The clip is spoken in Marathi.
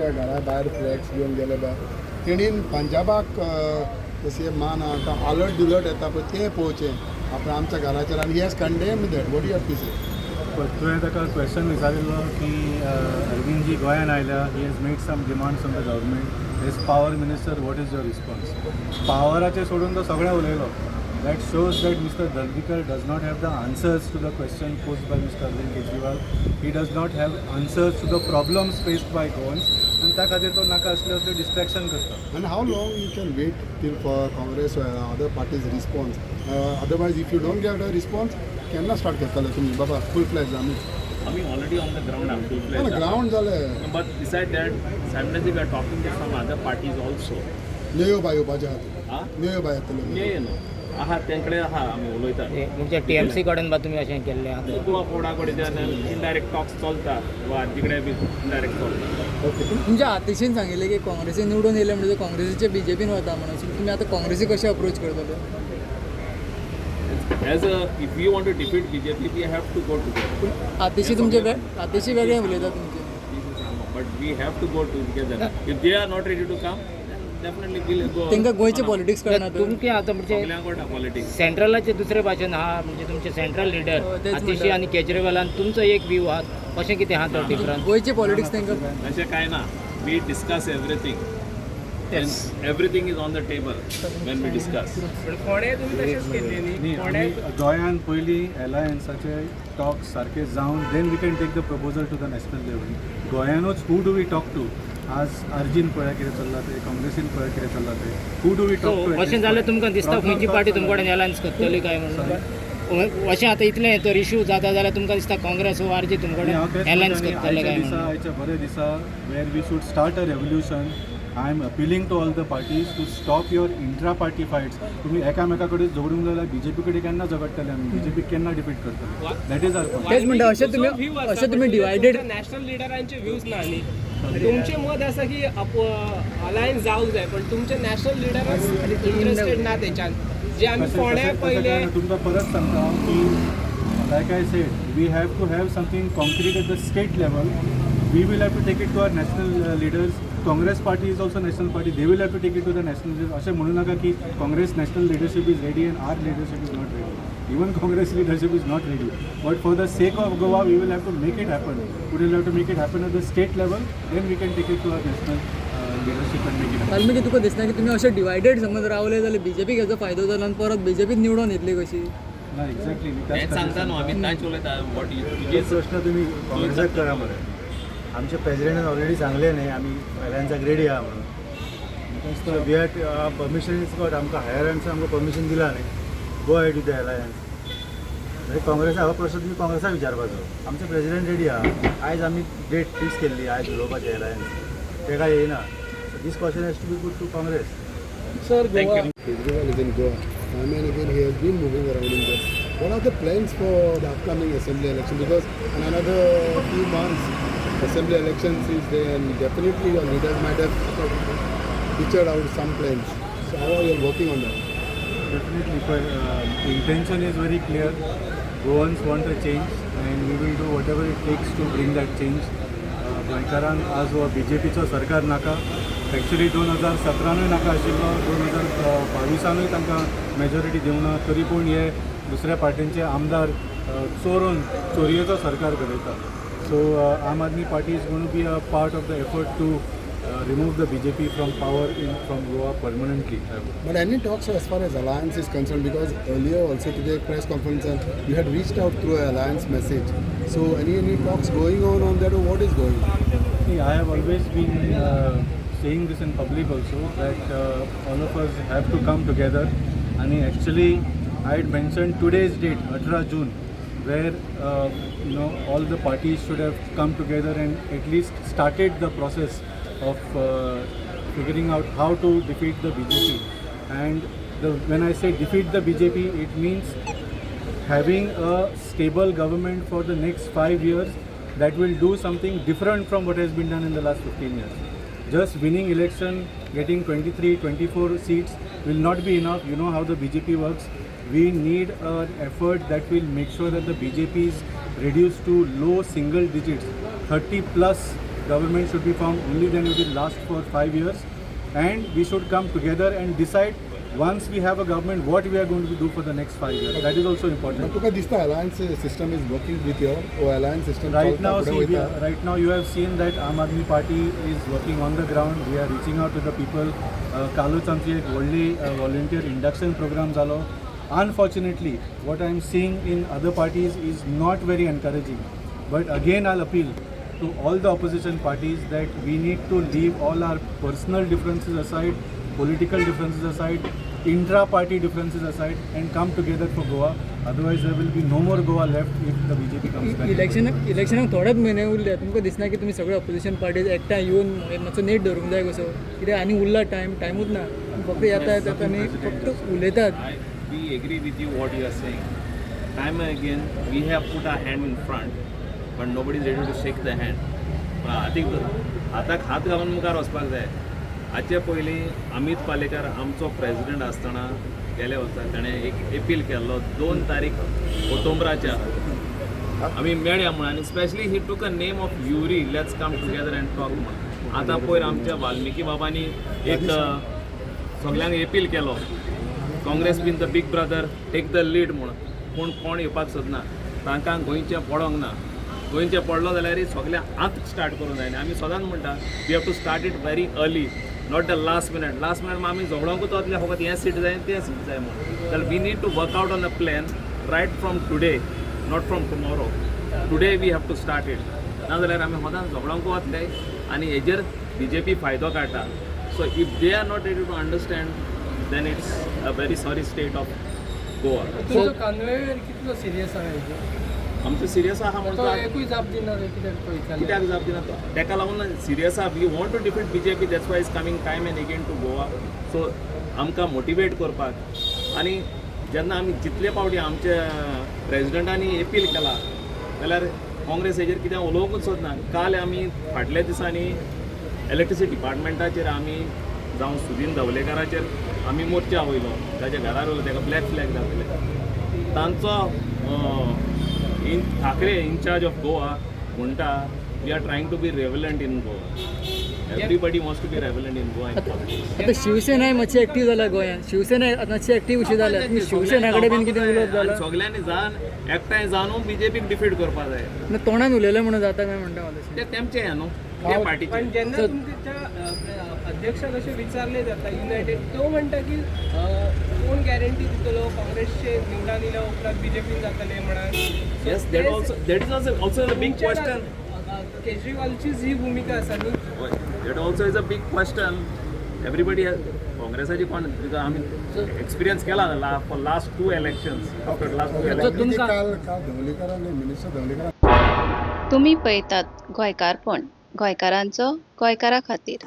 आमच्या घरा भायर फ्लॅक्स घेवन गेले बा तेणीन पंजाबाक जशें मान आतां अलर्ट डिलर्ट येता पळय तें पळोवचें आपण आमच्या घराचेर आनी hedge condemn that what you have to से तुवें ताका क्वेश्चन विचारिल्लो की अरविंदजी गोंयान आयल्या he has made some demands from the government age power minister what is your response पावराचेर सोडून तो सगळें उलयलो that shows that Mr. Daldikar does not have the answers to the question posed by Mr. Arvind Kejriwal. He does not have answers to the problems faced by Goans and त्या खातीर तो नाका असले distraction करता. And how long you can wait till for Congress or other parties response? Otherwise, if you don't get a response, केन्ना start करतले तुमी बाबा full fledged आम्ही already on the ground am full ना fledged. ground जालें. But beside that, simultaneously we are talking to some other parties also. नेयो बाय येवपाचे आहात. हा? नेयो बाय येतले. ये न्हू. आहा तेंकडे आहा आमी उलयता. म्हणजे TMC कडेन बा तुमी अशें केल्लें आहा गोवा फोडा कडेच्यान इनडायरेक्ट टॉक्स चलता वा तिकडे बी इनडायरेक्ट चलता. ओके. तुमच्या आतिशीन सांगिल्लें की काँग्रेसीन निवडून येयले म्हणजे काँग्रेसीचे BJPन वता म्हणून सो तुमी आतां काँग्रेसी कशें अप्रोच करतले As a if we want to defeat BJP, we have to go together. Atishi तुमचे आतिशी वेगळे उलयता तुमचे But we have to go together. If they are not ready to come, then definitely we'll go. तांकां गोंयचे पॉलिटिक्स कळना तुमचे आतां म्हणजे सगळ्यांक पॉलिटिक्स. सेंट्रलाचे दुसरे भाशेन आहा म्हणजे तुमचे सेंट्रल हो, लिडर तेच आतिशी म्हणटा. आनी केजरीवालान तुमचो एक व्यू आहा अशें कितें आहा तो डिफरंस गोंयचे पॉलिटिक्स तांकां अशें कांय ना. We discuss everything. And everything is on the table when we discuss. न्ही आमी गोंयान पयलीं एलायन्साचे टॉक्स सारके जावन then we can take the proposal to the national level गोंयानूच who do we talk to आज आर्जीन पळया कितें चल्लां तें काँग्रेसीन पळया कितें चल्लां तें how do we talk to अशें जाल्यार तुमकां दिसता खंयची पार्टी तुमचे कडेन एलायन्स करतली काय म्हणून अशें आतां इतलें तर इश्यू जाता जाल्यार तुमकां दिसता काँग्रेस वा आरजी तुमचे कडेन एलायन्स करतले काय म्हणून आयच्या बरे दिसा वेर we should start a revolution I am appealing to all the parties to stop your intra party fights तुमी एकामेका कडेन झगडूंक जाल्यार BJP कडेन केन्ना झगडटले आमी BJP केन्ना डिफीट करतले दॅट इज आर तेच म्हणटा अशें तुमी डिवायडेड नॅशनल लिडरांचे व्ह्यूज ना न्ही तुमचे मत आसा की अलायन्स जावंक जाय पण तुमचे नॅशनल लिडरच इंटरेस्टेड ना तेच्यान जे आमी फोंड्या पयले तुमकां परत सांगता की like I said we have to have something concrete at the state level we will have to take it to our national leaders Congress party is also national party they will have to take it to the national leaders अशें म्हणू नाका की Congress national leadership is ready and our leadership is not ready even Congress leadership is not ready but for the sake of Goa we will have to make it happen we will have to make it happen at the state level then we can take it to our national leadership and make it happen Valmiki तुका दिसना की तुमी अशें डिवायडेड समज रावले जाल्यार BJP हेजो फायदो जालो आनी परत BJP निवडून येतली कशी ना एक्झॅक्टली तेच सांगता न्हू आमी कांयच उलयता वॉट हे प्रश्न तुम्ही काँग्रेसाक करा मरे आमचे प्रेसिडेंटान ऑलरेडी सांगले न्ही आमी एलायन्साक रेडी आहा म्हणून we had permission is got आमकां हायर हँड्स आमकां परमिशन दिला न्ही go ahead with the alliance म्हणजे काँग्रेसा हो प्रश्न तुमी काँग्रेसाक विचारपाचो आमचे प्रेसिडेंट रेडी आहा आयज आमी डेट फिक्स केल्ली आयज उलोवपाचें एलायन्स तेका येयना this question has to be put to Congress sir Goa Kejriwal is in Goa. I mean, again, he has been moving around in there. What are the plans for the upcoming assembly election? Because in another few months, assembly elections is there, and definitely your leaders might have pictured out some plans. So how are you working on that? Definitely, but intention is very clear. Goans want a change, and we will do whatever it takes to bring that change. गोंयकारांक आज हो BJPचो सरकार नाका एक्चुली 2017 नाका आशिल्लो 2022 तांकां मेजॉरिटी दिवंक ना तरी पूण हे दुसऱ्या पार्टींचे आमदार चोरून चोरयेचो सरकार घडयता सो आम आदमी party is gonna be a part of the effort to remove the BJP from power from Goa permanently. But any talks as far as alliance is concerned, because earlier also today press conference you had reached out through an alliance message. So any talks going on that, or what is going on? See, I have always been saying this in public also that all of us have to come together. And actually I had mentioned today's date 18 June where all the parties should have come together and at least started the process of figuring out how to defeat the BJP. And when I say defeat the BJP, it means having a stable government for the next 5 years that will do something different from what has been done in the last 15 years. Just winning election, getting 23, 24 seats will not be enough. You know how the BJP works. We need an effort that will make sure that the BJP is reduced to low single digits, 30 plus government should be formed, only then it will last for 5 years. And we should come together and decide once we have a government what we are going to do for the next 5 years. That is also But important. तुका दिसता alliance system is working with your alliance system. Right now, चलता फुडें वयता. right now you have seen that Aam Aadmi Party is working on the ground. We are reaching out to the people. कालूच आमची एक व्हडली volunteer induction program जालो. Unfortunately, what I am seeing in other parties is not very encouraging. But again, I'll appeal to all the opposition parties that we need to leave all our personal differences aside, political differences aside, intra-party differences aside, and come together for Goa. Otherwise, there will be no more Goa left if the BJP comes back. इलेक्शनाक थोडेच म्हयने उरले तुमकां दिसना की तुमी सगळे ऑपोजिशन पार्टीज एकठांय येवन मातसो नेट धरूंक जाय कसो कित्याक आनी उरला टायमूच ना फक्त येतात आनी फक्त उलयतात. We agree with you what you are saying. Time and again, we have put our hand in front, but nobody is ready to shake the hand. आतां हात घालून मुखार वचपाक जाय. हाचे पयलीं अमित पालेकर आमचो प्रेसिडेंट आसतना गेल्या वर्सा ताणें एक अपील केल्लो 2 तारीख ऑक्टोबराच्या आमी मेळया म्हणून आनी स्पेशली ही टूक a name of Yuri let's come together end talk म्हणून. आतां पयर आमच्या वाल्मिकी बाबांनी एक सगल्यांक अपील केलो Congress been the big brother take the lead म्हणून. पूण कोण येवपाक सोदना तांकां गोंयचें पडोंक ना. गोंयचें पडलो जाल्यार सगळ्यांक आतां स्टार्ट करूंक जाय. आमी सदांच म्हणटा we have to start it very early, not the last minute आमी झगडोंकूच वतले फकत हें सीट जाय तें सीट जाय म्हणून. जाल्यार we need to work out on a plan right from today, not from tomorrow. Today we have to start it. नाजाल्यार आमी सदांच झगडोंक वतले आनी हेजेर BJP फायदो काडटा. So if they are not ready to understand then it's a very sorry state of Goa. तुमचो कन्वेयर कितलो सिरियस आहे आमचो सिरियस आहा तो म्हणटा एकूय जाप दिना कित्याक पळयताले कित्याक जाप दिना तो तेका लागून सिरियस आहा. We want to defeat BJP, that's why is coming time and again to Goa. सो आमकां मोटिवेट करपाक आनी जेन्ना आमी जितले फावटी आमच्या प्रेसिडेंटांनी अपील केला जाल्यार काँग्रेस हेजेर कितें उलोवंकूच सोदना. काल आमी फाटल्या दिसांनी इलेक्ट्रिसिटी डिपार्टमेंटाचेर आमी जावं सुदीन धवलेकराचेर आमी मोर्चा वयलो. ताच्या घरार वयलो, ताका ब्लॅक फ्लॅग दाखयले. तांचो ठाकरे इनचार्ज ऑफ गोवा म्हणटा we R trying to be रेवलंट in Goa. Everybody wants to be रेवलंट in Goa in politics. आतां शिवसेना मातशी एक्टीव जाला गोंयांत. शिवसेना आतां मातशी एक्टीव अशी जाल्या. तुमी शिवसेना कडेन बीन कितें उलोवप जालां? सगल्यांनी जावन एकठांय जावन BJPक डिफीट करपा जाय. ना तोंडान उलयलें म्हणून जाता काय म्हणटा मला. ते तेमचें हें न्हू, ते पार्टीचें. पण जेन्ना तुमच्या अध्यक्षाक अशें विचारले जाता युनायटेड, तो म्हणटा की कोण गॅरंटी दितलो काँग्रेसचे निवडून येयल्या उपरांत BJP जातले म्हणून. Yes, that is also a big question. केजरीवालचीच ही भूमिका आसा न्ही. That also is a big question. Everybody काँग्रेसाची कोण आमी एक्सपिरियन्स केला for last 2 elections. After last 2 elections काल धवलेकरांनी मिनिस्टर धवलेकरांनी तुम्ही पळयतात गोंयकारपण, गोंयकारांचो गोंयकारा खातीर.